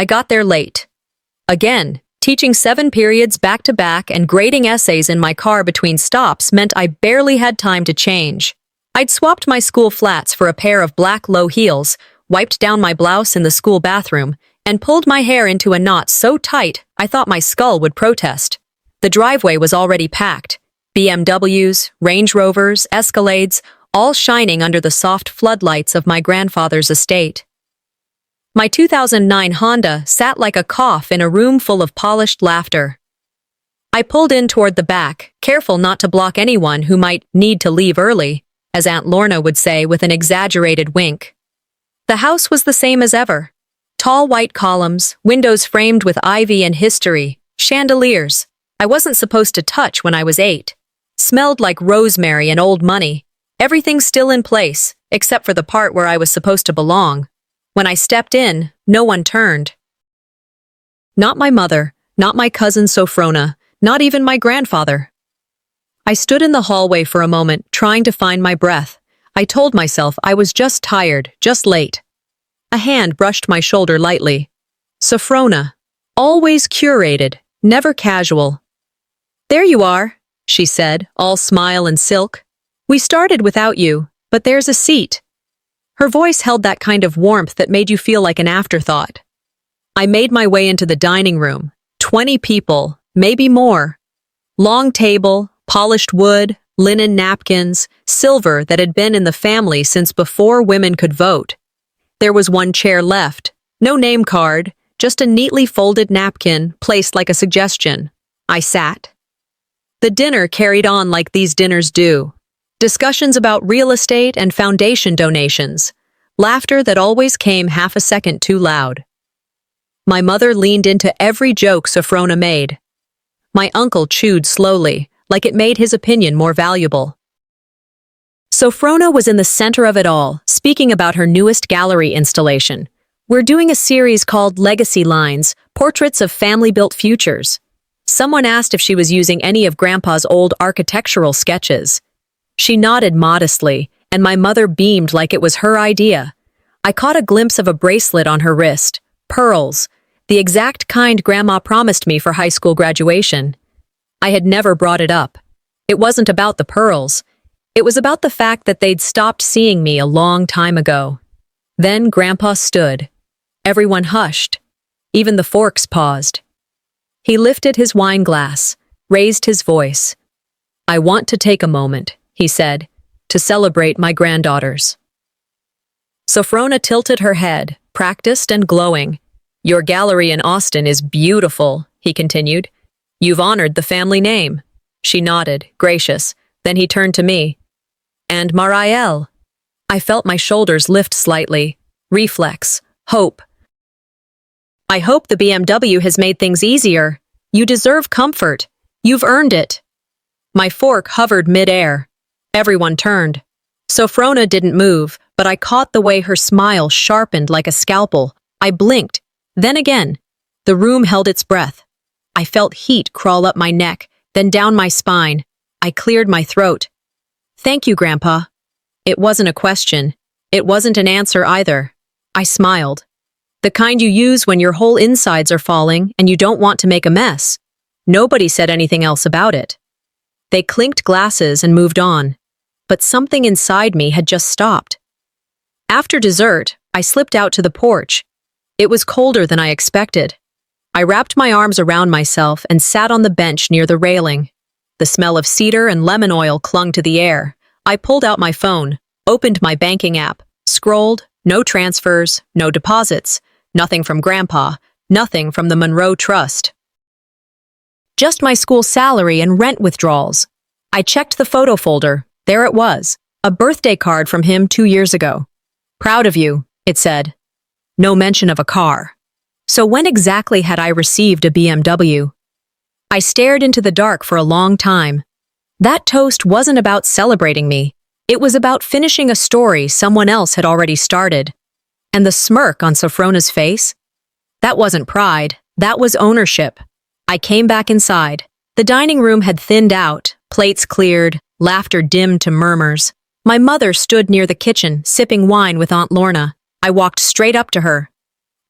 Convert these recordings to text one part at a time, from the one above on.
I got there late. Again, teaching 7 periods back to back and grading essays in my car between stops meant I barely had time to change. I'd swapped my school flats for a pair of black low heels, wiped down my blouse in the school bathroom, and pulled my hair into a knot so tight I thought my skull would protest. The driveway was already packed. BMWs, Range Rovers, Escalades, all shining under the soft floodlights of my grandfather's estate. My 2009 Honda sat like a cough in a room full of polished laughter. I pulled in toward the back, careful not to block anyone who might need to leave early, as Aunt Lorna would say with an exaggerated wink. The house was the same as ever. Tall white columns, windows framed with ivy and history, chandeliers I wasn't supposed to touch when I was 8. Smelled like rosemary and old money. Everything still in place, except for the part where I was supposed to belong. When I stepped in, no one turned. Not my mother, not my cousin Sophrona, not even my grandfather. I stood in the hallway for a moment, trying to find my breath. I told myself I was just tired, just late. A hand brushed my shoulder lightly. Sophrona. Always curated, never casual. "There you are," she said, all smile and silk. "We started without you, but there's a seat." Her voice held that kind of warmth that made you feel like an afterthought. I made my way into the dining room. 20 people, maybe more. Long table, polished wood, linen napkins, silver that had been in the family since before women could vote. There was one chair left, no name card, just a neatly folded napkin placed like a suggestion. I sat. The dinner carried on like these dinners do. Discussions about real estate and foundation donations. Laughter that always came half a second too loud. My mother leaned into every joke Sophrona made. My uncle chewed slowly, like it made his opinion more valuable. Sophrona was in the center of it all, speaking about her newest gallery installation. "We're doing a series called Legacy Lines, Portraits of Family-Built Futures." Someone asked if she was using any of Grandpa's old architectural sketches. She nodded modestly, and my mother beamed like it was her idea. I caught a glimpse of a bracelet on her wrist. Pearls. The exact kind Grandma promised me for high school graduation. I had never brought it up. It wasn't about the pearls. It was about the fact that they'd stopped seeing me a long time ago. Then Grandpa stood. Everyone hushed. Even the forks paused. He lifted his wine glass, raised his voice. "I want to take a moment," he said, "to celebrate my granddaughters." Sophrona tilted her head, practiced and glowing. "Your gallery in Austin is beautiful," he continued. "You've honored the family name." She nodded, gracious. Then he turned to me. "And Marielle." I felt my shoulders lift slightly. Reflex. Hope. "I hope the BMW has made things easier. You deserve comfort. You've earned it." My fork hovered mid-air. Everyone turned. Sophrona didn't move, but I caught the way her smile sharpened like a scalpel. I blinked. Then again. The room held its breath. I felt heat crawl up my neck, then down my spine. I cleared my throat. "Thank you, Grandpa." It wasn't a question. It wasn't an answer either. I smiled. The kind you use when your whole insides are falling and you don't want to make a mess. Nobody said anything else about it. They clinked glasses and moved on. But something inside me had just stopped. After dessert, I slipped out to the porch. It was colder than I expected. I wrapped my arms around myself and sat on the bench near the railing. The smell of cedar and lemon oil clung to the air. I pulled out my phone, opened my banking app, scrolled, no transfers, no deposits, nothing from Grandpa, nothing from the Monroe Trust. Just my school salary and rent withdrawals. I checked the photo folder. There it was, a birthday card from him 2 years ago. "Proud of you," it said. No mention of a car. So when exactly had I received a BMW? I stared into the dark for a long time. That toast wasn't about celebrating me. It was about finishing a story someone else had already started. And the smirk on Sophrona's face? That wasn't pride. That was ownership. I came back inside. The dining room had thinned out, plates cleared, laughter dimmed to murmurs. My mother stood near the kitchen, sipping wine with Aunt Lorna. I walked straight up to her.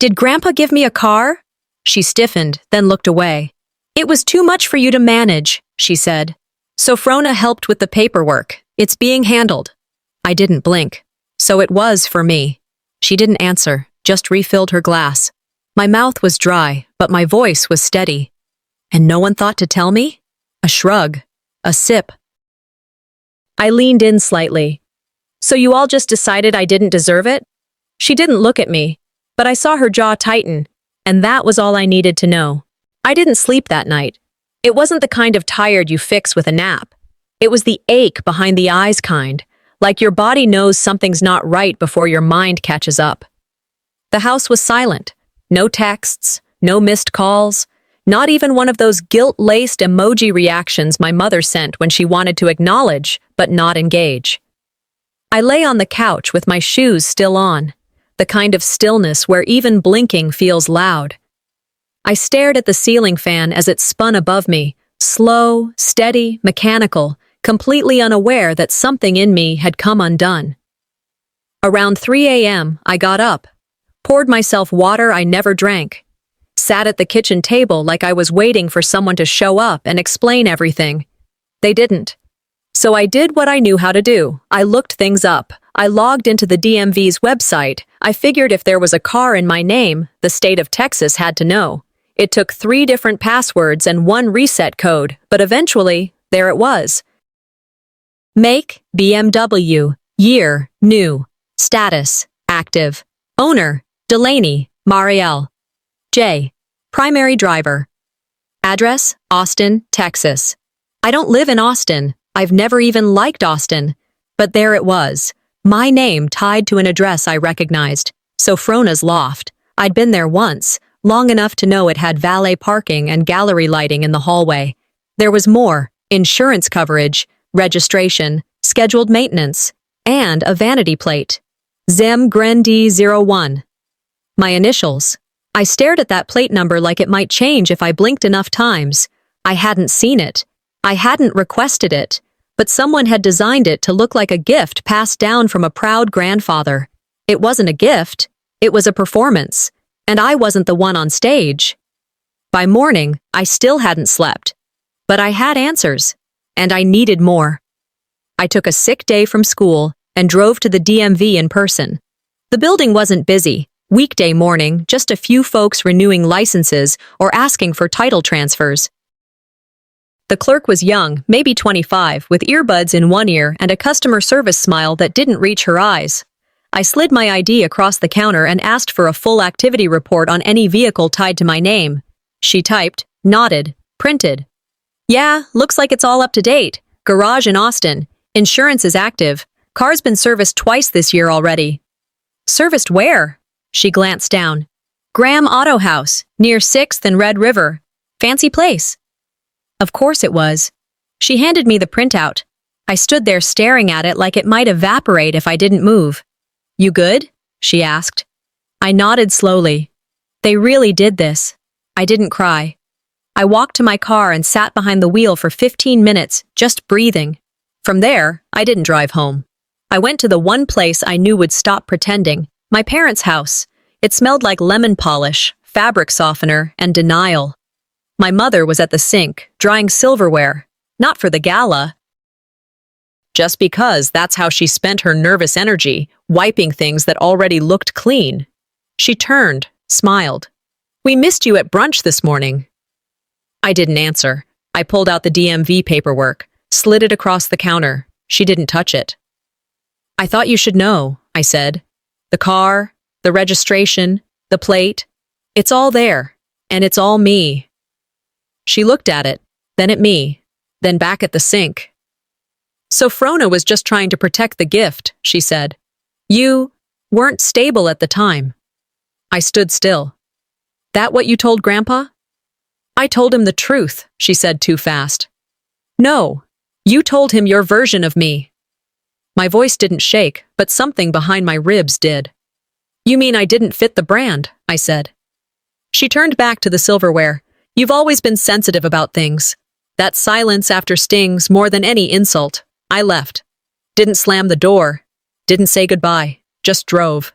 Did Grandpa give me a car? She stiffened, then looked away. It was too much for you to manage, she said. Sophrona helped with the paperwork. It's being handled. I didn't blink. So it was for me. She didn't answer, just refilled her glass. My mouth was dry, but my voice was steady. And no one thought to tell me? A shrug. A sip. I leaned in slightly. So you all just decided I didn't deserve it? She didn't look at me, but I saw her jaw tighten, and that was all I needed to know. I didn't sleep that night. It wasn't the kind of tired you fix with a nap. It was the ache behind the eyes kind, like your body knows something's not right before your mind catches up. The house was silent. No texts, no missed calls, not even one of those guilt-laced emoji reactions my mother sent when she wanted to acknowledge but not engage. I lay on the couch with my shoes still on, the kind of stillness where even blinking feels loud. I stared at the ceiling fan as it spun above me, slow, steady, mechanical, completely unaware that something in me had come undone. Around 3 a.m., I got up, poured myself water I never drank, sat at the kitchen table like I was waiting for someone to show up and explain everything. They didn't. So I did what I knew how to do. I looked things up. I logged into the DMV's website. I figured if there was a car in my name, the state of Texas had to know. It took 3 different passwords and 1 reset code, but eventually, there it was. Make, BMW. Year, new. Status, active. Owner, Delaney, Marielle. J. Primary driver. Address, Austin, Texas. I don't live in Austin. I've never even liked Austin. But there it was. My name tied to an address I recognized. Sophrona's loft. I'd been there once, long enough to know it had valet parking and gallery lighting in the hallway. There was more: insurance coverage, registration, scheduled maintenance, and a vanity plate. Zem Grendi 01. My initials. I stared at that plate number like it might change if I blinked enough times. I hadn't seen it. I hadn't requested it. But someone had designed it to look like a gift passed down from a proud grandfather. It wasn't a gift. It was a performance. And I wasn't the one on stage. By morning, I still hadn't slept. But I had answers. And I needed more. I took a sick day from school and drove to the DMV in person. The building wasn't busy. Weekday morning, just a few folks renewing licenses or asking for title transfers. The clerk was young, maybe 25, with earbuds in one ear and a customer service smile that didn't reach her eyes. I slid my ID across the counter and asked for a full activity report on any vehicle tied to my name. She typed, nodded, printed. Yeah, looks like it's all up to date. Garage in Austin. Insurance is active. Car's been serviced twice this year already. Serviced where? She glanced down. Graham Auto House, near 6th and Red River. Fancy place. Of course it was. She handed me the printout. I stood there staring at it like it might evaporate if I didn't move. You good? She asked. I nodded slowly. They really did this. I didn't cry. I walked to my car and sat behind the wheel for 15 minutes, just breathing. From there, I didn't drive home. I went to the one place I knew would stop pretending, my parents' house. It smelled like lemon polish, fabric softener, and denial. My mother was at the sink, drying silverware, not for the gala. Just because that's how she spent her nervous energy, wiping things that already looked clean. She turned, smiled. We missed you at brunch this morning. I didn't answer. I pulled out the DMV paperwork, slid it across the counter. She didn't touch it. I thought you should know, I said. The car, the registration, the plate. It's all there, and it's all me. She looked at it, then at me, then back at the sink. Sophrona was just trying to protect the gift, she said. You weren't stable at the time. I stood still. That what you told Grandpa? I told him the truth, she said too fast. No, you told him your version of me. My voice didn't shake, but something behind my ribs did. You mean I didn't fit the brand, I said. She turned back to the silverware. You've always been sensitive about things. That silence after stings more than any insult. I left. Didn't slam the door. Didn't say goodbye. Just drove.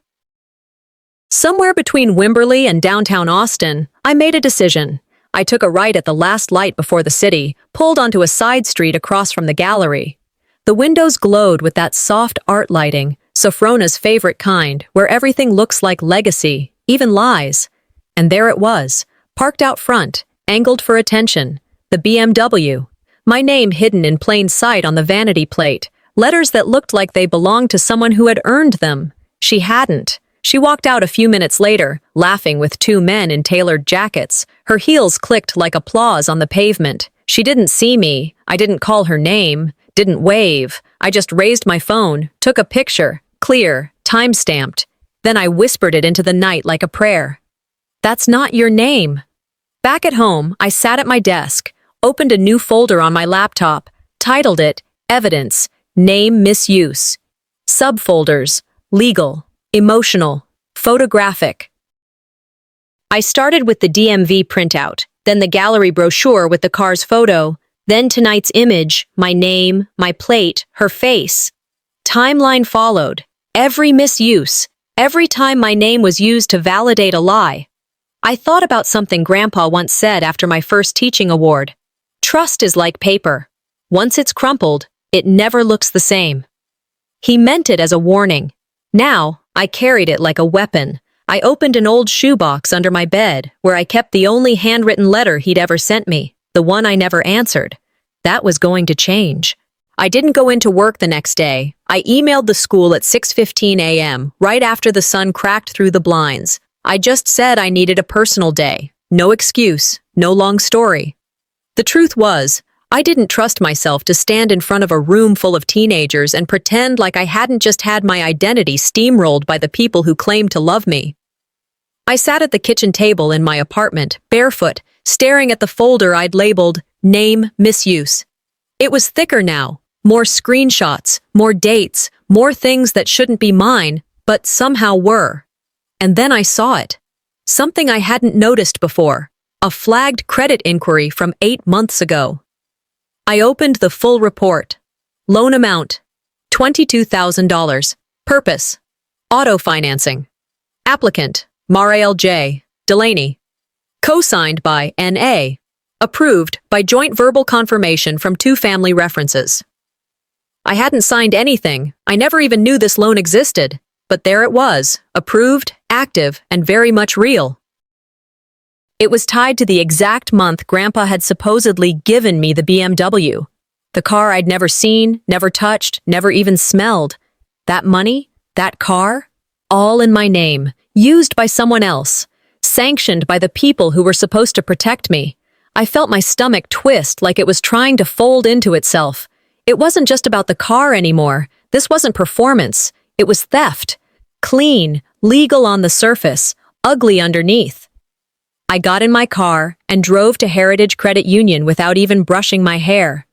Somewhere between Wimberley and downtown Austin, I made a decision. I took a right at the last light before the city, pulled onto a side street across from the gallery. The windows glowed with that soft art lighting, Sofrona's favorite kind, where everything looks like legacy, even lies. And there it was, parked out front, angled for attention, the BMW. My name hidden in plain sight on the vanity plate, letters that looked like they belonged to someone who had earned them. She hadn't. She walked out a few minutes later, laughing with two men in tailored jackets. Her heels clicked like applause on the pavement. She didn't see me. I didn't call her name, didn't wave. I just raised my phone, took a picture, clear, time-stamped. Then I whispered it into the night like a prayer. "That's not your name." Back at home, I sat at my desk, opened a new folder on my laptop, titled it Evidence, Name Misuse. Subfolders, Legal, Emotional, Photographic. I started with the DMV printout, then the gallery brochure with the car's photo, then tonight's image, my name, my plate, her face. Timeline followed. Every misuse, every time my name was used to validate a lie. I thought about something Grandpa once said after my first teaching award. Trust is like paper. Once it's crumpled, it never looks the same. He meant it as a warning. Now, I carried it like a weapon. I opened an old shoebox under my bed, where I kept the only handwritten letter he'd ever sent me, the one I never answered. That was going to change. I didn't go into work the next day. I emailed the school at 6:15 a.m., right after the sun cracked through the blinds. I just said I needed a personal day. No excuse, no long story. The truth was, I didn't trust myself to stand in front of a room full of teenagers and pretend like I hadn't just had my identity steamrolled by the people who claimed to love me. I sat at the kitchen table in my apartment, barefoot, staring at the folder I'd labeled Name Misuse. It was thicker now, more screenshots, more dates, more things that shouldn't be mine, but somehow were. And then I saw it. Something I hadn't noticed before. A flagged credit inquiry from 8 months ago. I opened the full report. Loan amount, $22,000. Purpose, auto financing. Applicant, Mariel J. Delaney. Co-signed by N.A. Approved by joint verbal confirmation from 2 family references. I hadn't signed anything. I never even knew this loan existed. But there it was, approved, active, and very much real. It was tied to the exact month Grandpa had supposedly given me the BMW. The car I'd never seen, never touched, never even smelled. That money, that car, all in my name, used by someone else, sanctioned by the people who were supposed to protect me. I felt my stomach twist like it was trying to fold into itself. It wasn't just about the car anymore. This wasn't performance. It was theft. Clean, legal on the surface, ugly underneath. I got in my car and drove to Heritage Credit Union without even brushing my hair.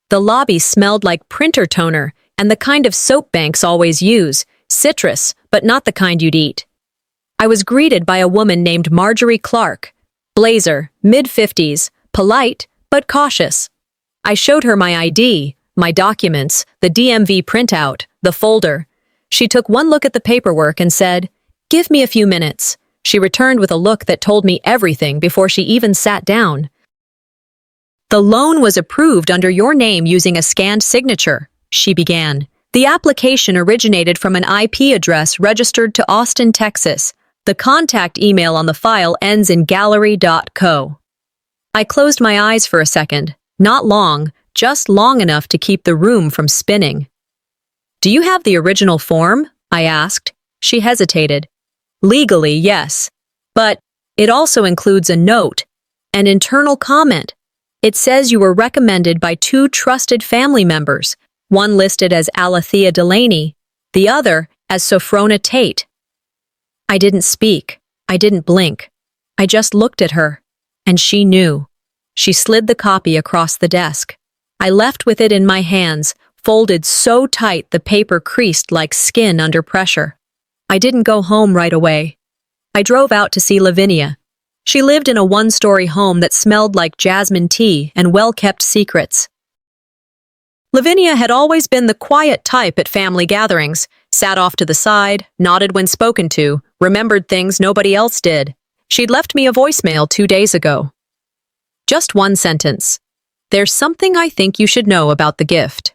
The lobby smelled like printer toner and the kind of soap banks always use, citrus, but not the kind you'd eat. I was greeted by a woman named Marjorie Clark, blazer, mid-50s, polite, but cautious. I showed her my ID, my documents, the DMV printout, the folder. She took one look at the paperwork and said, "Give me a few minutes." She returned with a look that told me everything before she even sat down. "The loan was approved under your name using a scanned signature," she began. "The application originated from an IP address registered to Austin, Texas. The contact email on the file ends in gallery.co. I closed my eyes for a second. Not long, just long enough to keep the room from spinning. "Do you have the original form?" I asked. She hesitated. "Legally, yes. But it also includes a note, an internal comment. It says you were recommended by 2 trusted family members, one listed as Alethea Delaney, the other as Sofrona Tate." I didn't speak. I didn't blink. I just looked at her, and she knew. She slid the copy across the desk. I left with it in my hands, folded so tight the paper creased like skin under pressure. I didn't go home right away. I drove out to see Lavinia. She lived in a 1-story home that smelled like jasmine tea and well-kept secrets. Lavinia had always been the quiet type at family gatherings. sat off to the side, nodded when spoken to, remembered things nobody else did. She'd left me a voicemail 2 days ago. Just one sentence. "There's something I think you should know about the gift."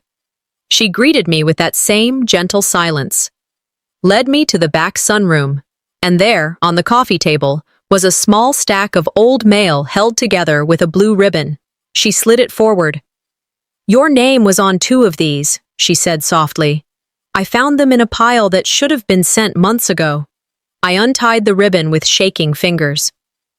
She greeted me with that same gentle silence, led me to the back sunroom, and there, on the coffee table, was a small stack of old mail held together with a blue ribbon. She slid it forward. "Your name was on 2 of these," she said softly. "I found them in a pile that should have been sent months ago." I untied the ribbon with shaking fingers.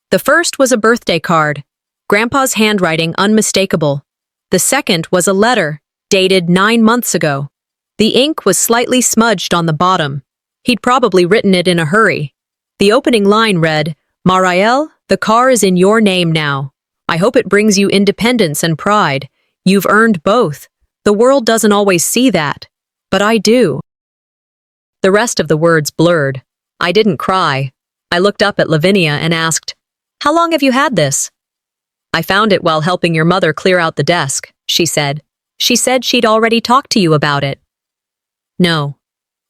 The first was a birthday card, Grandpa's handwriting unmistakable. The second was a letter, dated 9 months ago. The ink was slightly smudged on the bottom. He'd probably written it in a hurry. The opening line read, "Marielle, the car is in your name now. I hope it brings you independence and pride. You've earned both. The world doesn't always see that, but I do." The rest of the words blurred. I didn't cry. I looked up at Lavinia and asked, "How long have you had this?" "I found it while helping your mother clear out the desk," she said. "She said she'd already talked to you about it." No,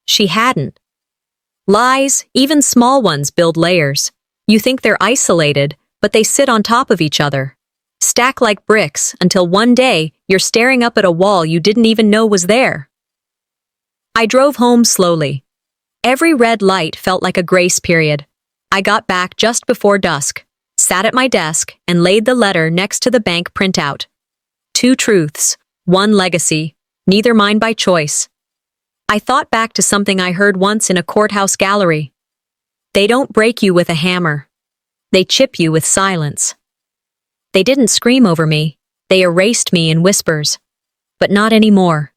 she hadn't. Lies, even small ones, build layers. You think they're isolated, but they sit on top of each other. Stack like bricks until one day you're staring up at a wall you didn't even know was there. I drove home slowly. Every red light felt like a grace period. I got back just before dusk, sat at my desk, and laid the letter next to the bank printout. 2 truths, 1 legacy, neither mine by choice. I thought back to something I heard once in a courthouse gallery. They don't break you with a hammer. They chip you with silence. They didn't scream over me. They erased me in whispers. But not anymore.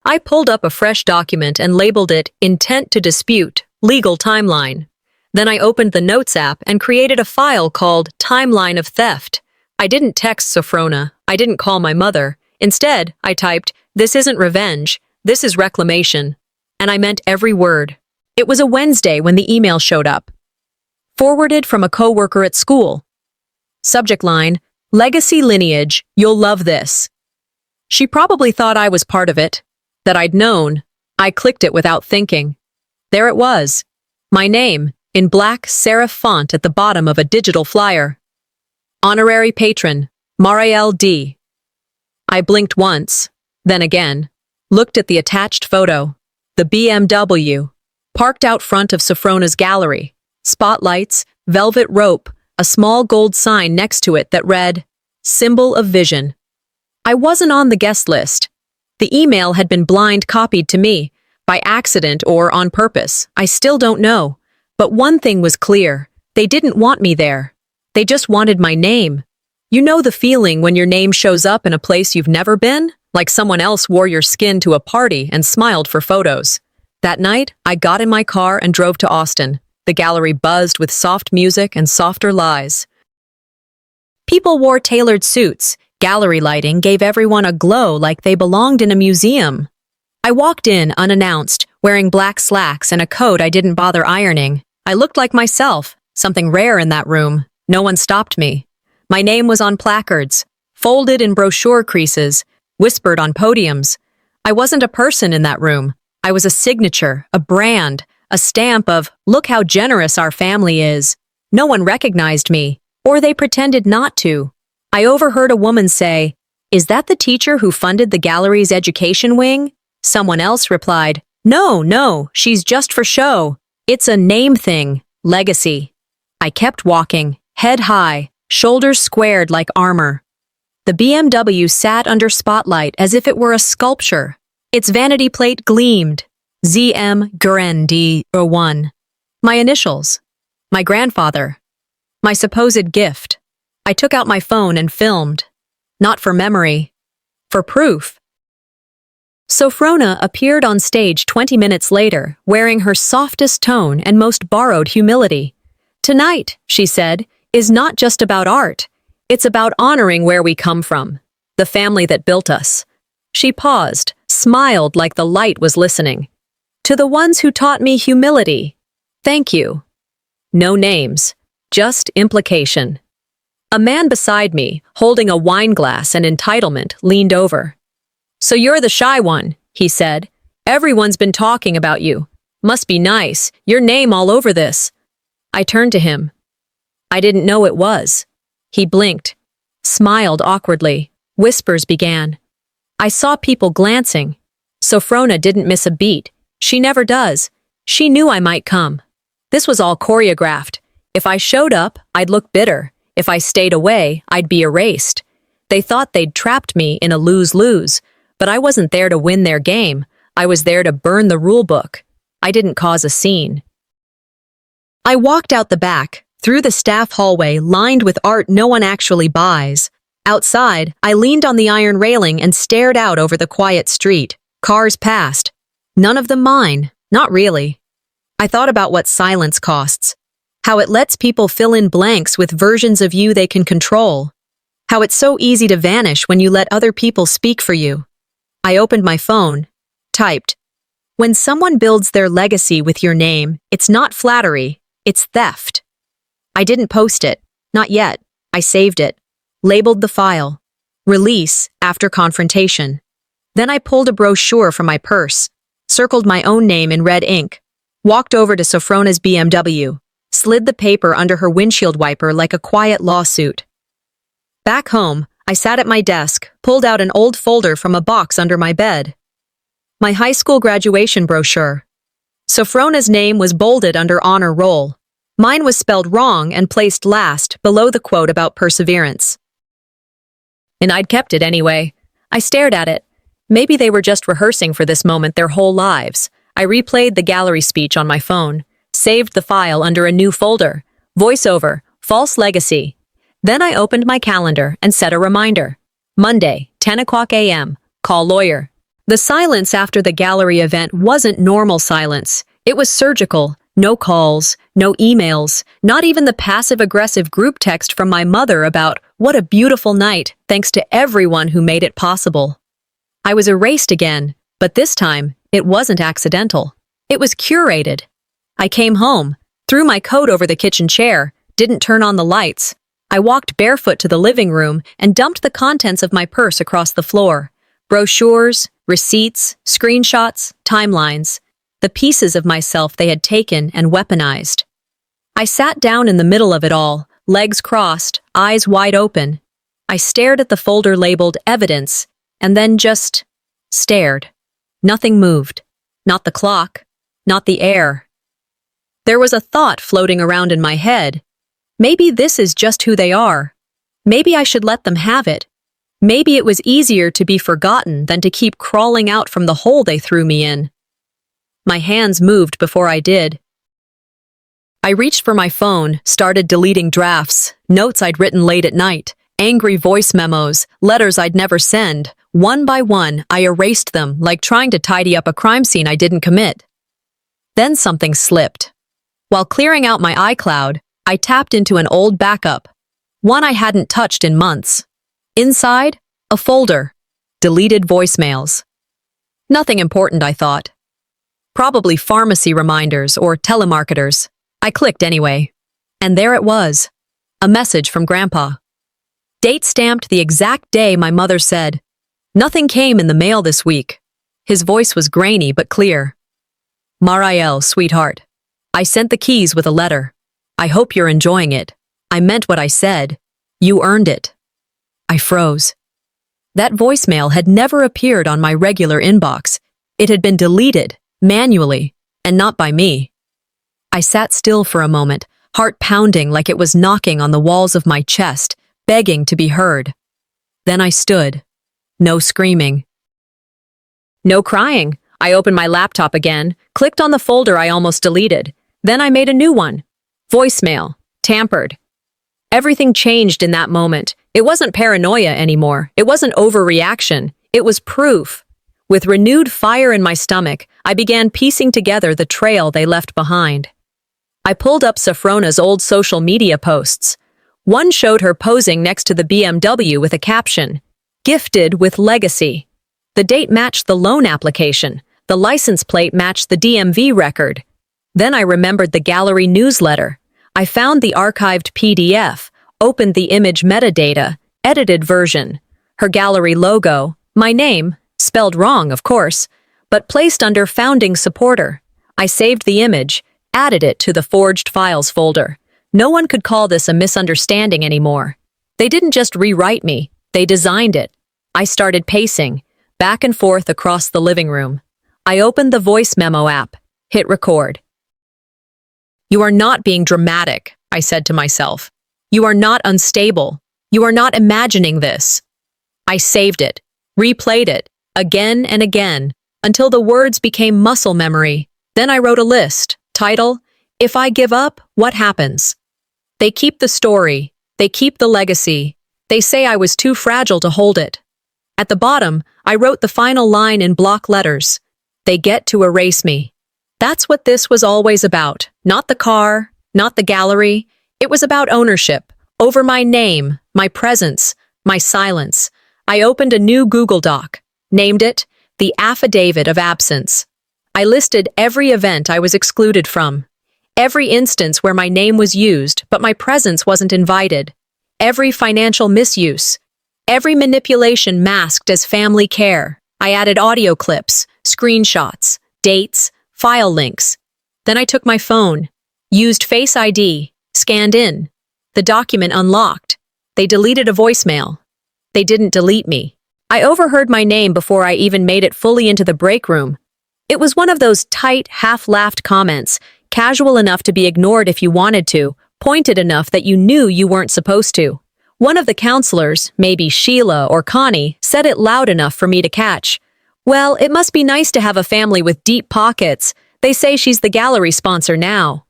I pulled up a fresh document and labeled it Intent to Dispute, Legal Timeline. Then I opened the Notes app and created a file called Timeline of Theft. I didn't text Sophrona. I didn't call my mother. Instead, I typed, "This isn't revenge. This is reclamation." And I meant every word. It was a Wednesday when the email showed up. Forwarded from a coworker at school. Subject line, "Legacy lineage, you'll love this." She probably thought I was part of it, that I'd known. I clicked it without thinking. There it was. My name, in black serif font at the bottom of a digital flyer. Honorary patron, Marielle D. I blinked once, then again, looked at the attached photo, the BMW, parked out front of Sophrona's gallery, spotlights, velvet rope, a small gold sign next to it that read, "Symbol of Vision." I wasn't on the guest list. The email had been blind copied to me, by accident or on purpose, I still don't know. But one thing was clear, they didn't want me there. They just wanted my name. You know the feeling when your name shows up in a place you've never been? Like someone else wore your skin to a party and smiled for photos. That night, I got in my car and drove to Austin. The gallery buzzed with soft music and softer lies. People wore tailored suits. Gallery lighting gave everyone a glow like they belonged in a museum. I walked in unannounced, wearing black slacks and a coat I didn't bother ironing. I looked like myself, something rare in that room. No one stopped me. My name was on placards, folded in brochure creases, whispered on podiums. I wasn't a person in that room. I was a signature, a brand, a stamp of, "Look how generous our family is." No one recognized me, or they pretended not to. I overheard a woman say, "Is that the teacher who funded the gallery's education wing?" Someone else replied, No, she's just for show. It's a name thing, legacy." I kept walking, head high, shoulders squared like armor. The BMW sat under spotlight as if it were a sculpture. Its vanity plate gleamed. ZM Granddaughter 1. My initials. My grandfather. My supposed gift. I took out my phone and filmed. Not for memory. For proof. Sophrona appeared on stage 20 minutes later, wearing her softest tone and most borrowed humility. "Tonight," she said, "is not just about art. It's about honoring where we come from. The family that built us." She paused, smiled like the light was listening. "To the ones who taught me humility, thank you." No names, just implication. A man beside me, holding a wine glass and entitlement, leaned over. "So you're the shy one," he said. Everyone's been talking about you. Must be nice, your name all over this. I turned to him. I didn't know it was. He blinked, smiled awkwardly. Whispers began. I saw people glancing. Sophrona didn't miss a beat. She never does. She knew I might come. This was all choreographed. If I showed up, I'd look bitter. If I stayed away, I'd be erased. They thought they'd trapped me in a lose-lose, but I wasn't there to win their game. I was there to burn the rule book. I didn't cause a scene. I walked out the back, through the staff hallway lined with art no one actually buys. Outside, I leaned on the iron railing and stared out over the quiet street. Cars passed. None of them mine. Not really. I thought about what silence costs. How it lets people fill in blanks with versions of you they can control. How it's so easy to vanish when you let other people speak for you. I opened my phone. Typed. When someone builds their legacy with your name, it's not flattery, it's theft. I didn't post it. Not yet. I saved it. Labeled the file. Release after confrontation. Then I pulled a brochure from my purse, circled my own name in red ink, walked over to Sophrona's BMW, slid the paper under her windshield wiper like a quiet lawsuit. Back home, I sat at my desk, pulled out an old folder from a box under my bed. My high school graduation brochure. Sophrona's name was bolded under honor roll. Mine was spelled wrong and placed last, below the quote about perseverance. And I'd kept it anyway. I stared at it. Maybe they were just rehearsing for this moment their whole lives. I replayed the gallery speech on my phone, saved the file under a new folder. Voiceover, false legacy. Then I opened my calendar and set a reminder. Monday, 10 o'clock a.m., call lawyer. The silence after the gallery event wasn't normal silence. It was surgical. No calls, no emails, not even the passive-aggressive group text from my mother about what a beautiful night, thanks to everyone who made it possible. I was erased again, but this time, it wasn't accidental. It was curated. I came home, threw my coat over the kitchen chair, didn't turn on the lights. I walked barefoot to the living room and dumped the contents of my purse across the floor. Brochures, receipts, screenshots, timelines. The pieces of myself they had taken and weaponized. I sat down in the middle of it all, legs crossed, eyes wide open. I stared at the folder labeled evidence, and then just stared. Nothing moved. Not the clock, not the air. There was a thought floating around in my head. Maybe this is just who they are. Maybe I should let them have it. Maybe it was easier to be forgotten than to keep crawling out from the hole they threw me in. My hands moved before I did. I reached for my phone, started deleting drafts, notes I'd written late at night, angry voice memos, letters I'd never send. One by one, I erased them, like trying to tidy up a crime scene I didn't commit. Then something slipped. While clearing out my iCloud, I tapped into an old backup, one I hadn't touched in months. Inside, a folder. Deleted voicemails. Nothing important, I thought. Probably pharmacy reminders or telemarketers. I clicked anyway. And there it was. A message from Grandpa. Date-stamped the exact day my mother said. Nothing came in the mail this week. His voice was grainy but clear. Marielle, sweetheart. I sent the keys with a letter. I hope you're enjoying it. I meant what I said. You earned it. I froze. That voicemail had never appeared on my regular inbox. It had been deleted. Manually, and not by me. I sat still for a moment, heart pounding like it was knocking on the walls of my chest, begging to be heard. Then I stood. No screaming. No crying. I opened my laptop again, clicked on the folder I almost deleted. Then I made a new one. Voicemail. Tampered. Everything changed in that moment. It wasn't paranoia anymore. It wasn't overreaction. It was proof. With renewed fire in my stomach, I began piecing together the trail they left behind. I pulled up Sophrona's old social media posts. One showed her posing next to the BMW with a caption, "Gifted with legacy." The date matched the loan application. The license plate matched the DMV record. Then I remembered the gallery newsletter. I found the archived PDF, opened the image metadata, edited version. Her gallery logo, my name, spelled wrong, of course, but placed under founding supporter. I saved the image, added it to the forged files folder. No one could call this a misunderstanding anymore. They didn't just rewrite me, they designed it. I started pacing, back and forth across the living room. I opened the voice memo app, hit record. "You are not being dramatic," I said to myself. "You are not unstable. You are not imagining this." I saved it, replayed it, again and again, until the words became muscle memory. Then I wrote a list, title, "If I Give Up, What Happens?" They keep the story, they keep the legacy. They say I was too fragile to hold it. At the bottom, I wrote the final line in block letters. They get to erase me. That's what this was always about. Not the car, not the gallery. It was about ownership, over my name, my presence, my silence. I opened a new Google Doc, named it The Affidavit of Absence. I listed every event I was excluded from, every instance where my name was used but my presence wasn't invited, every financial misuse, every manipulation masked as family care. I added audio clips, screenshots, dates, file links. Then I took my phone, used Face ID, scanned in. The document unlocked. They deleted a voicemail. They didn't delete me. I overheard my name before I even made it fully into the break room. It was one of those tight, half-laughed comments, casual enough to be ignored if you wanted to, pointed enough that you knew you weren't supposed to. One of the counselors, maybe Sheila or Connie, said it loud enough for me to catch. "Well, it must be nice to have a family with deep pockets. They say she's the gallery sponsor now."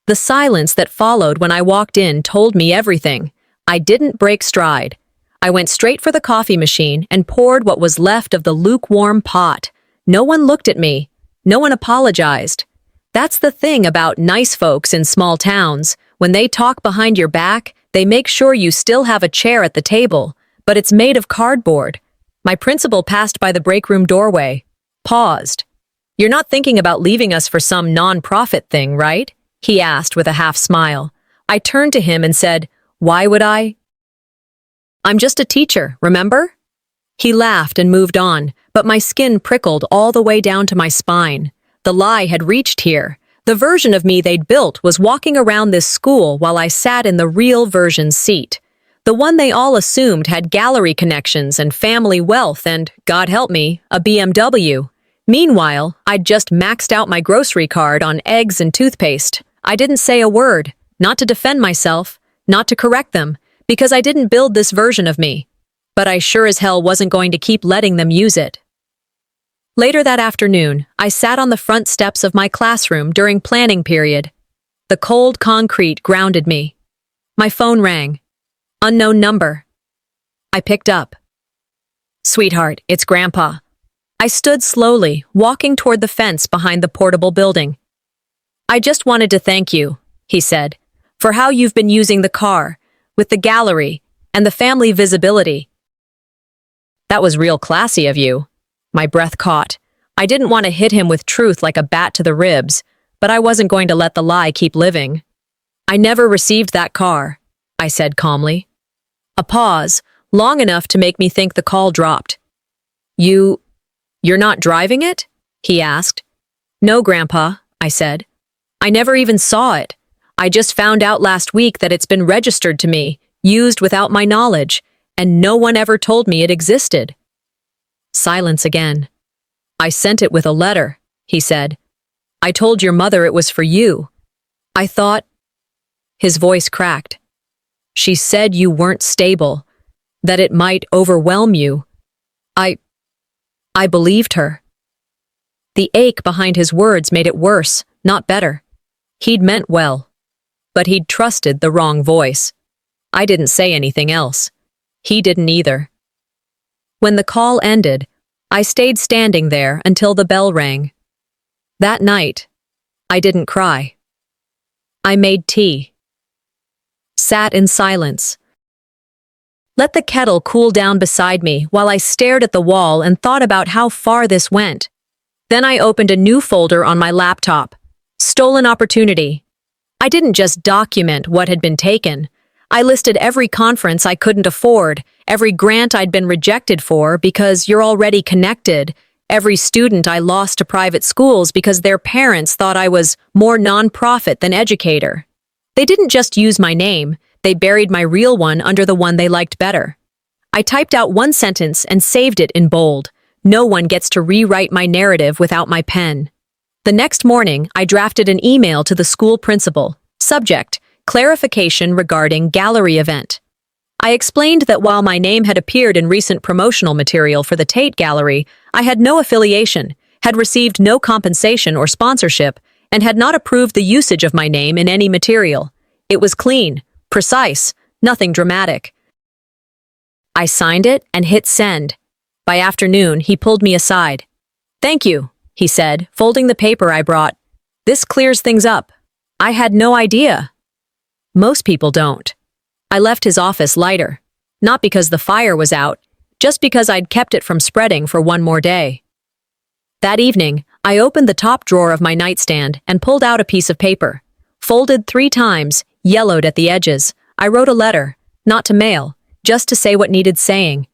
The silence that followed when I walked in told me everything. I didn't break stride. I went straight for the coffee machine and poured what was left of the lukewarm pot. No one looked at me. No one apologized. That's the thing about nice folks in small towns. When they talk behind your back, they make sure you still have a chair at the table, but it's made of cardboard. My principal passed by the break room doorway, paused. "You're not thinking about leaving us for some non-profit thing, right?" he asked with a half smile. I turned to him and said, "Why would I?" "I'm just a teacher, remember?" He laughed and moved on, but my skin prickled all the way down to my spine. The lie had reached here. The version of me they'd built was walking around this school while I sat in the real version's seat. The one they all assumed had gallery connections and family wealth and, God help me, a BMW. Meanwhile, I'd just maxed out my grocery card on eggs and toothpaste. I didn't say a word, not to defend myself, not to correct them, because I didn't build this version of me. But I sure as hell wasn't going to keep letting them use it. Later that afternoon, I sat on the front steps of my classroom during planning period. The cold concrete grounded me. My phone rang. Unknown number. I picked up. "Sweetheart, it's Grandpa." I stood slowly, walking toward the fence behind the portable building. "I just wanted to thank you," he said, "for how you've been using the car, with the gallery, and the family visibility." "That was real classy of you." My breath caught. I didn't want to hit him with truth like a bat to the ribs, but I wasn't going to let the lie keep living. "I never received that car," I said calmly. A pause, long enough to make me think the call dropped. You're not driving it?" he asked. "No, Grandpa," I said. "I never even saw it. I just found out last week that it's been registered to me, used without my knowledge, and no one ever told me it existed." Silence again. "I sent it with a letter," he said. "I told your mother it was for you. I thought—" His voice cracked. "She said you weren't stable, that it might overwhelm you. I believed her." The ache behind his words made it worse, not better. He'd meant well, but he'd trusted the wrong voice. I didn't say anything else. He didn't either. When the call ended, I stayed standing there until the bell rang. That night, I didn't cry. I made tea. Sat in silence. Let the kettle cool down beside me while I stared at the wall and thought about how far this went. Then I opened a new folder on my laptop. Stolen opportunity. I didn't just document what had been taken. I listed every conference I couldn't afford, every grant I'd been rejected for because you're already connected, Every student I lost to private schools because their parents thought I was more nonprofit than educator. They didn't just use my name, they buried my real one under the one they liked better. I typed out one sentence and saved it in bold. No one gets to rewrite my narrative without my pen. The next morning, I drafted an email to the school principal. Subject: clarification regarding gallery event. I explained that while my name had appeared in recent promotional material for the Tate Gallery, I had no affiliation, had received no compensation or sponsorship, and had not approved the usage of my name in any material. It was clean, precise, nothing dramatic. I signed it and hit send. By afternoon, he pulled me aside. "Thank you," he said, folding the paper I brought. "This clears things up. I had no idea." Most people don't. I left his office lighter. Not because the fire was out, just because I'd kept it from spreading for one more day. That evening, I opened the top drawer of my nightstand and pulled out a piece of paper. Folded 3 times, yellowed at the edges, I wrote a letter, not to mail, just to say what needed saying.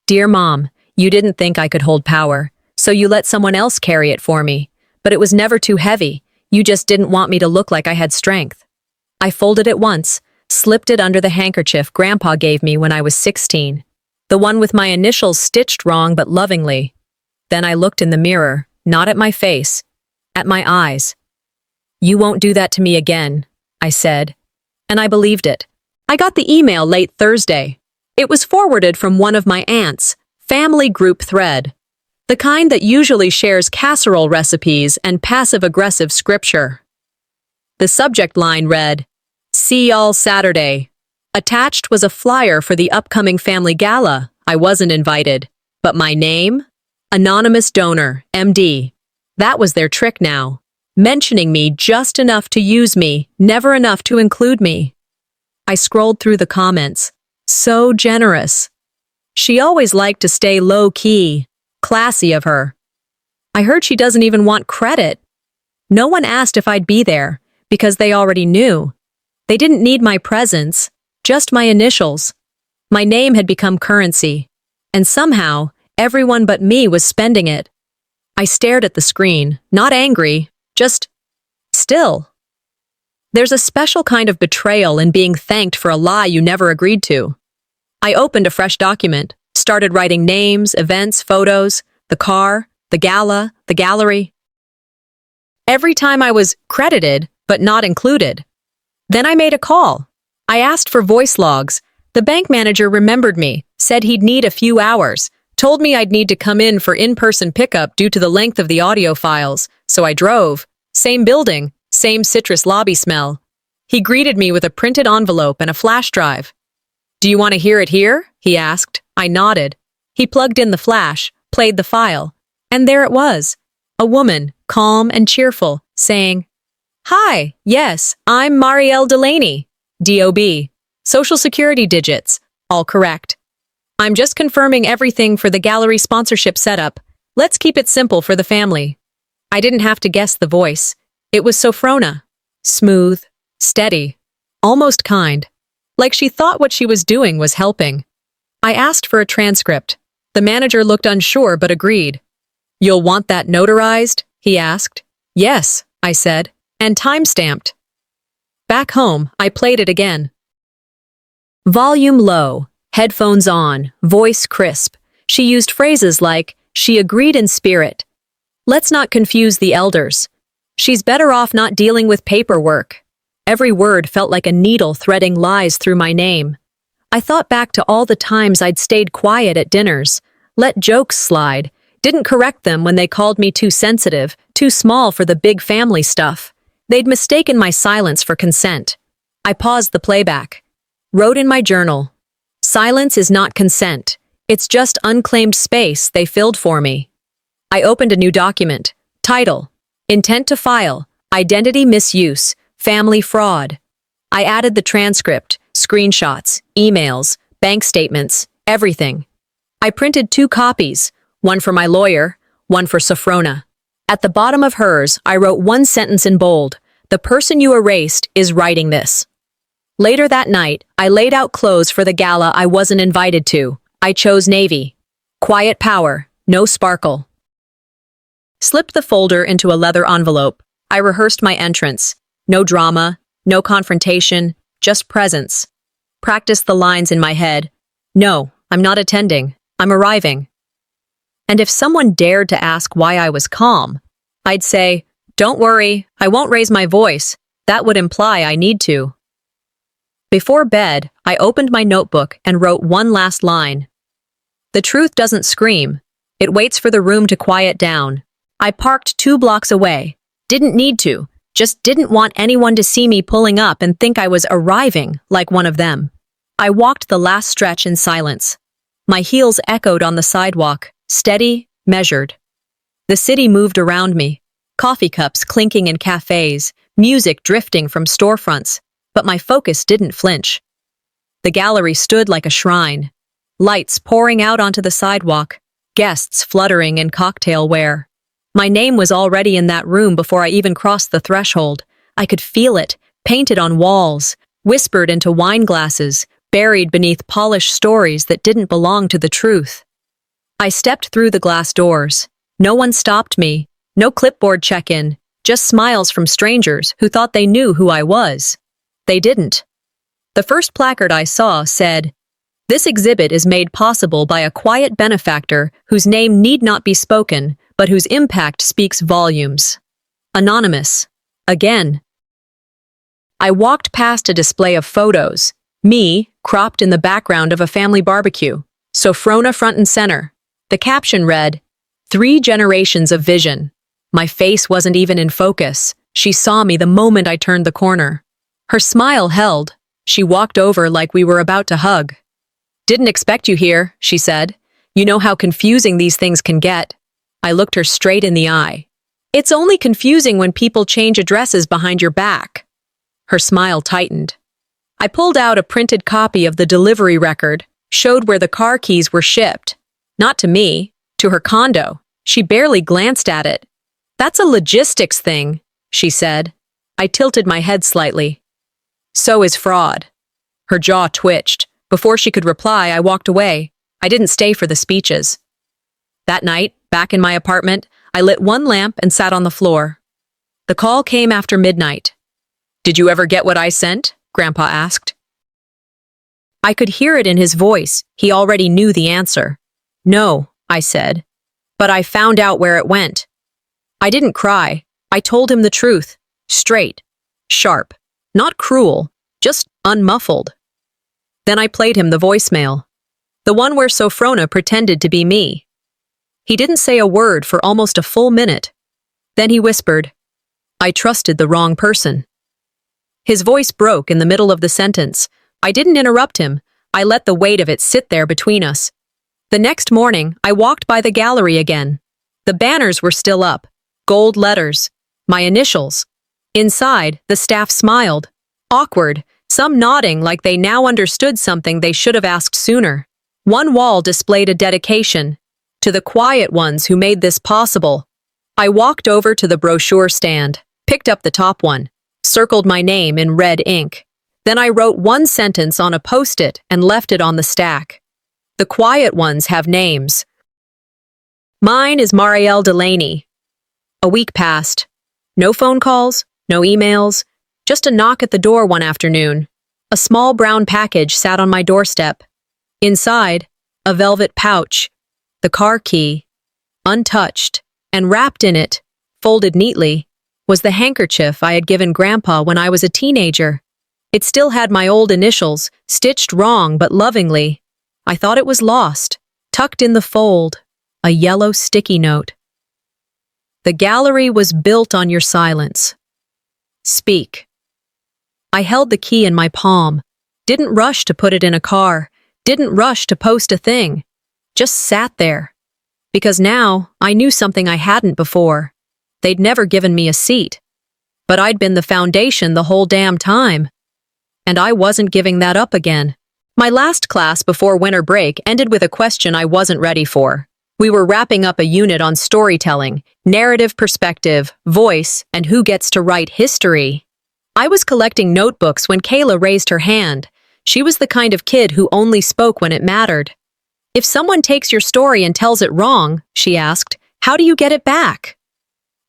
"Dear Mom, you didn't think I could hold power, so you let someone else carry it for me. But it was never too heavy. You just didn't want me to look like I had strength." I folded it once, slipped it under the handkerchief Grandpa gave me when I was 16. The one with my initials stitched wrong but lovingly. Then I looked in the mirror, not at my face, at my eyes. "You won't do that to me again," I said. And I believed it. I got the email late Thursday. It was forwarded from one of my aunts' family group thread. The kind that usually shares casserole recipes and passive-aggressive scripture. The subject line read, "See y'all Saturday." Attached was a flyer for the upcoming family gala. I wasn't invited. But my name? Anonymous donor, MD. That was their trick now. Mentioning me just enough to use me, never enough to include me. I scrolled through the comments. So generous. She always liked to stay low-key. Classy of her. I heard she doesn't even want credit. No one asked if I'd be there, because they already knew. They didn't need my presence, just my initials. My name had become currency, and somehow, everyone but me was spending it. I stared at the screen, not angry, just still. There's a special kind of betrayal in being thanked for a lie you never agreed to. I opened a fresh document, started writing names, events, photos, the car, the gala, the gallery. Every time I was credited, but not included. Then I made a call. I asked for voice logs. The bank manager remembered me, said he'd need a few hours, told me I'd need to come in for in-person pickup due to the length of the audio files, so I drove. Same building, same citrus lobby smell. He greeted me with a printed envelope and a flash drive. "Do you want to hear it here?" he asked. I nodded. He plugged in the flash, played the file, and there it was. A woman, calm and cheerful, saying, "Hi, yes, I'm Marielle Delaney. DOB. Social Security digits. All correct. I'm just confirming everything for the gallery sponsorship setup. Let's keep it simple for the family." I didn't have to guess the voice. It was Sophrona. Smooth, steady, almost kind. Like she thought what she was doing was helping. I asked for a transcript. The manager looked unsure but agreed. "You'll want that notarized?" he asked. "Yes," I said, and time-stamped. Back home, I played it again. Volume low, headphones on, voice crisp. She used phrases like, "She agreed in spirit." Let's not confuse the elders. She's better off not dealing with paperwork. Every word felt like a needle threading lies through my name. I thought back to all the times I'd stayed quiet at dinners, let jokes slide, didn't correct them when they called me too sensitive, too small for the big family stuff. They'd mistaken my silence for consent. I paused the playback. Wrote in my journal, "Silence is not consent. It's just unclaimed space they filled for me." I opened a new document. Title: Intent to file, Identity misuse, Family fraud. I added the transcript, screenshots, emails, bank statements, everything. I printed 2 copies, one for my lawyer, one for Sophrona. At the bottom of hers, I wrote one sentence in bold: "The person you erased is writing this." Later that night, I laid out clothes for the gala I wasn't invited to. I chose navy. Quiet power, no sparkle. slipped the folder into a leather envelope. I rehearsed my entrance. No drama, no confrontation, just presence. Practiced the lines in my head. No, I'm not attending. I'm arriving. And if someone dared to ask why I was calm, I'd say, "Don't worry, I won't raise my voice. That would imply I need to." Before bed, I opened my notebook and wrote one last line. The truth doesn't scream. It waits for the room to quiet down. I parked 2 blocks away. Didn't need to. Just didn't want anyone to see me pulling up and think I was arriving like one of them. I walked the last stretch in silence. My heels echoed on the sidewalk, steady, measured. The city moved around me. Coffee cups clinking in cafes, music drifting from storefronts, but my focus didn't flinch. The gallery stood like a shrine. Lights pouring out onto the sidewalk, guests fluttering in cocktail wear. My name was already in that room before I even crossed the threshold. I could feel it, painted on walls, whispered into wine glasses, buried beneath polished stories that didn't belong to the truth. I stepped through the glass doors. No one stopped me, no clipboard check-in, just smiles from strangers who thought they knew who I was. They didn't. The first placard I saw said, "This exhibit is made possible by a quiet benefactor whose name need not be spoken, but whose impact speaks volumes. Anonymous." Again. I walked past a display of photos, me, cropped in the background of a family barbecue, Sophrona front and center. The caption read, "3 generations of vision." My face wasn't even in focus. She saw me the moment I turned the corner. Her smile held. She walked over like we were about to hug. "Didn't expect you here," she said. "You know how confusing these things can get." I looked her straight in the eye. "It's only confusing when people change addresses behind your back." Her smile tightened. I pulled out a printed copy of the delivery record, showed where the car keys were shipped. Not to me, to her condo. She barely glanced at it. "That's a logistics thing," she said. I tilted my head slightly. "So is fraud." Her jaw twitched. Before she could reply, I walked away. I didn't stay for the speeches. That night, back in my apartment, I lit one lamp and sat on the floor. The call came after midnight. "Did you ever get what I sent?" Grandpa asked. I could hear it in his voice. He already knew the answer. "No," I said. "But I found out where it went." I didn't cry. I told him the truth. Straight. Sharp. Not cruel. Just unmuffled. Then I played him the voicemail. The one where Sophrona pretended to be me. He didn't say a word for almost a full minute. Then he whispered, "I trusted the wrong person." His voice broke in the middle of the sentence. I didn't interrupt him. I let the weight of it sit there between us. The next morning, I walked by the gallery again. The banners were still up. Gold letters. My initials. Inside, the staff smiled. Awkward, some nodding like they now understood something they should have asked sooner. One wall displayed a dedication. "To the quiet ones who made this possible." I walked over to the brochure stand, picked up the top one, circled my name in red ink. Then I wrote one sentence on a post-it and left it on the stack. The quiet ones have names. Mine is Marielle Delaney. A week passed. No phone calls, no emails, just a knock at the door one afternoon. A small brown package sat on my doorstep. Inside, a velvet pouch, the car key, untouched, and wrapped in it, folded neatly, was the handkerchief I had given Grandpa when I was a teenager. It still had my old initials, stitched wrong but lovingly. I thought it was lost, tucked in the fold, a yellow sticky note. The gallery was built on your silence. Speak. I held the key in my palm, didn't rush to put it in a car, didn't rush to post a thing, just sat there. Because now I knew something I hadn't before. They'd never given me a seat. But I'd been the foundation the whole damn time. And I wasn't giving that up again. My last class before winter break ended with a question I wasn't ready for. We were wrapping up a unit on storytelling, narrative perspective, voice, and who gets to write history. I was collecting notebooks when Kayla raised her hand. She was the kind of kid who only spoke when it mattered. "If someone takes your story and tells it wrong," she asked, "how do you get it back?"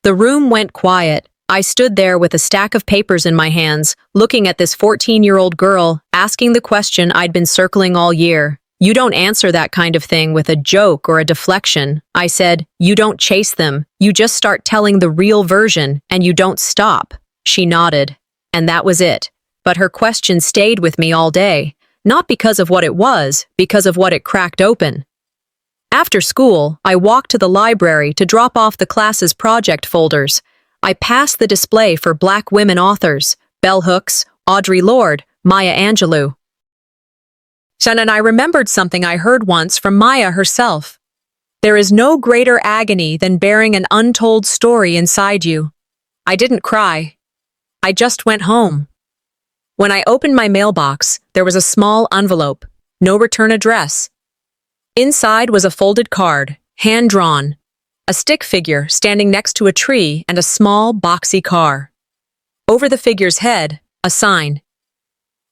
The room went quiet. I stood there with a stack of papers in my hands, looking at this 14-year-old girl, asking the question I'd been circling all year. You don't answer that kind of thing with a joke or a deflection. I said, you don't chase them. You just start telling the real version, and you don't stop. She nodded. And that was it. But her question stayed with me all day. Not because of what it was, because of what it cracked open. After school, I walked to the library to drop off the class's project folders. I passed the display for Black women authors, Bell Hooks, Audre Lorde, Maya Angelou. And I remembered something I heard once from Maya herself. There is no greater agony than bearing an untold story inside you. I didn't cry. I just went home. When I opened my mailbox, there was a small envelope, no return address. Inside was a folded card, hand-drawn, a stick figure standing next to a tree and a small, boxy car. Over the figure's head, a sign.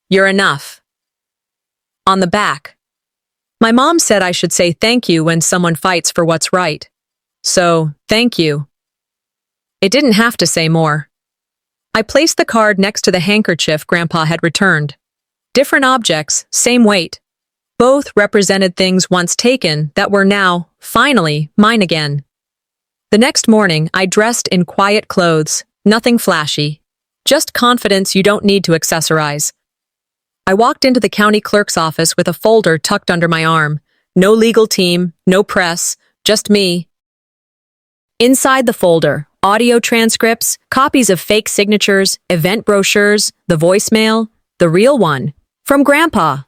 You're enough. On the back. My mom said I should say thank you when someone fights for what's right. So, thank you. It didn't have to say more. I placed the card next to the handkerchief Grandpa had returned. Different objects, same weight. Both represented things once taken that were now, finally, mine again. The next morning, I dressed in quiet clothes, nothing flashy. Just confidence you don't need to accessorize. I walked into the county clerk's office with a folder tucked under my arm. No legal team, no press, just me. Inside the folder, audio transcripts, copies of fake signatures, event brochures, the voicemail, the real one, from Grandpa.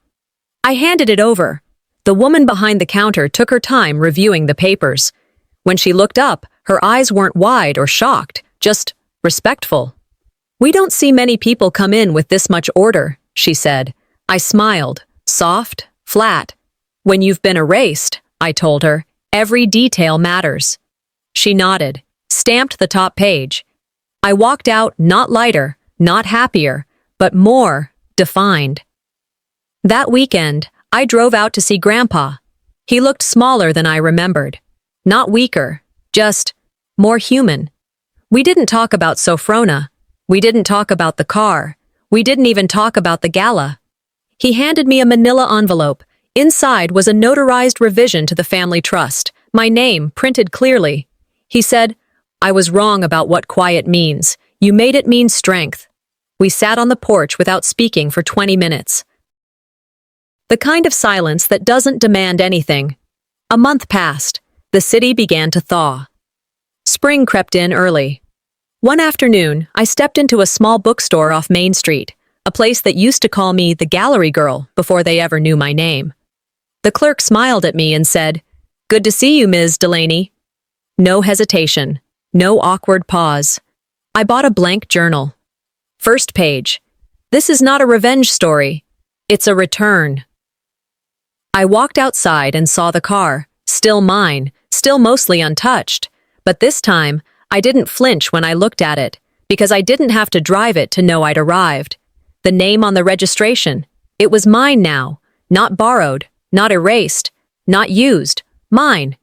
I handed it over. The woman behind the counter took her time reviewing the papers. When she looked up, her eyes weren't wide or shocked, just respectful. We don't see many people come in with this much order, she said. I smiled, soft, flat. When you've been erased, I told her, every detail matters. She nodded, stamped the top page. I walked out not lighter, not happier, but more defined. That weekend, I drove out to see Grandpa. He looked smaller than I remembered. Not weaker, just more human. We didn't talk about Sophrona. We didn't talk about the car. We didn't even talk about the gala. He handed me a manila envelope. Inside was a notarized revision to the family trust, my name printed clearly. He said, I was wrong about what quiet means. You made it mean strength. We sat on the porch without speaking for 20 minutes. The kind of silence that doesn't demand anything. A month passed. The city began to thaw. Spring crept in early. One afternoon, I stepped into a small bookstore off Main Street, a place that used to call me the gallery girl before they ever knew my name. The clerk smiled at me and said, Good to see you, Ms. Delaney. No hesitation, no awkward pause. I bought a blank journal. First page. This is not a revenge story. It's a return. I walked outside and saw the car, still mine, still mostly untouched. But this time, I didn't flinch when I looked at it, because I didn't have to drive it to know I'd arrived. The name on the registration. It was mine now, not borrowed, not erased, not used, mine.